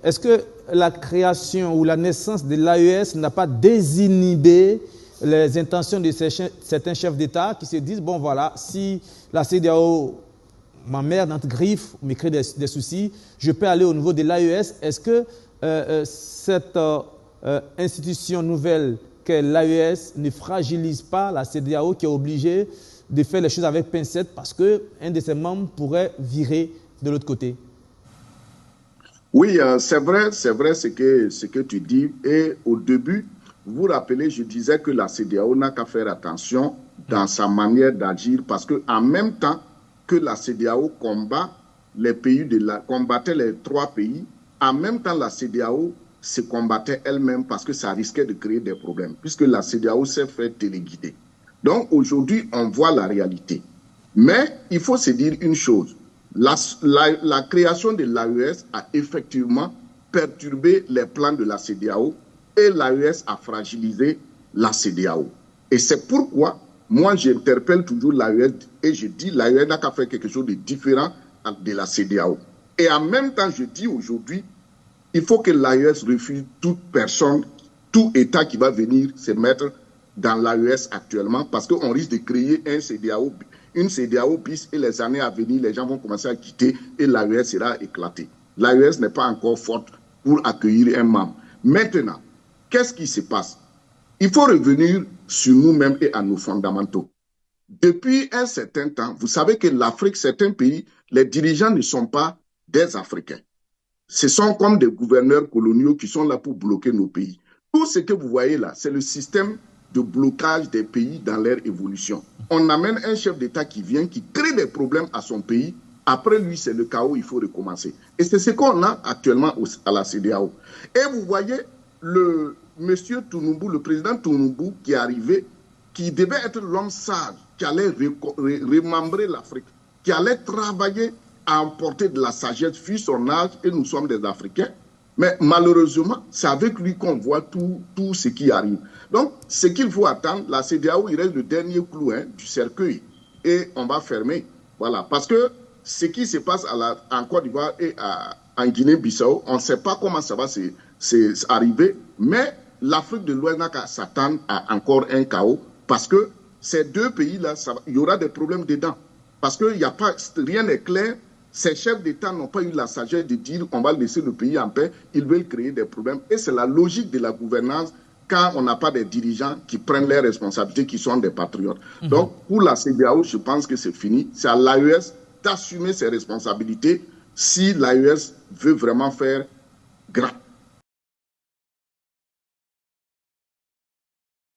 est-ce que la création ou la naissance de l'AES n'a pas désinhibé les intentions de certains chefs d'État qui se disent, bon voilà, si la CEDEAO m'emmerde, entre griffes, me crée des soucis, je peux aller au niveau de l'AES. Est-ce que cette institution nouvelle qu'est l'AES ne fragilise pas la CEDEAO qui est obligée de faire les choses avec pincette parce qu'un de ses membres pourrait virer de l'autre côté? Oui, c'est vrai ce que tu dis. Et au début, vous vous rappelez, je disais que la CEDEAO n'a qu'à faire attention dans sa manière d'agir parce qu'en même temps que la CEDEAO combattait les trois pays, en même temps la CEDEAO se combattait elle-même parce que ça risquait de créer des problèmes, puisque la CEDEAO s'est fait téléguider. Donc aujourd'hui, on voit la réalité. Mais il faut se dire une chose, la création de l'AES a effectivement perturbé les plans de la CEDEAO et l'AES a fragilisé la CEDEAO. Et c'est pourquoi moi j'interpelle toujours l'AES et je dis l'AES n'a qu'à faire quelque chose de différent de la CEDEAO. Et en même temps, je dis aujourd'hui, il faut que l'AES refuse toute personne, tout État qui va venir se mettre dans l'AES actuellement parce qu'on risque de créer une CEDEAO bis et les années à venir, les gens vont commencer à quitter et l'AES sera éclatée. L'AES n'est pas encore forte pour accueillir un membre. Maintenant, qu'est-ce qui se passe? Il faut revenir sur nous-mêmes et à nos fondamentaux. Depuis un certain temps, vous savez que l'Afrique, certains pays, les dirigeants ne sont pas des Africains. Ce sont comme des gouverneurs coloniaux qui sont là pour bloquer nos pays. Tout ce que vous voyez là, c'est le système de blocage des pays dans leur évolution. On amène un chef d'État qui vient, qui crée des problèmes à son pays. Après lui, c'est le chaos, il faut recommencer. Et c'est ce qu'on a actuellement à la CEDEAO. Et vous voyez le monsieur Tounoumbou, le président Tounoumbou qui est arrivé, qui devait être l'homme sage, qui allait remembrer l'Afrique, qui allait travailler à emporter de la sagesse, vu son âge, et nous sommes des Africains. Mais malheureusement, c'est avec lui qu'on voit tout ce qui arrive. Donc, ce qu'il faut attendre, la CEDEAO, il reste le dernier clou du cercueil. Et on va fermer. Voilà. Parce que ce qui se passe en Côte d'Ivoire et en Guinée-Bissau, on ne sait pas comment ça va arriver. Mais l'Afrique de l'Ouest n'a qu'à s'attendre à encore un chaos. Parce que ces deux pays-là, il y aura des problèmes dedans. Parce que rien n'est clair. Ces chefs d'État n'ont pas eu la sagesse de dire on va laisser le pays en paix. Ils veulent créer des problèmes. Et c'est la logique de la gouvernance quand on n'a pas des dirigeants qui prennent leurs responsabilités, qui sont des patriotes. Donc, pour la CEDEAO, je pense que c'est fini. C'est à l'AES d'assumer ses responsabilités si l'AES veut vraiment faire grand.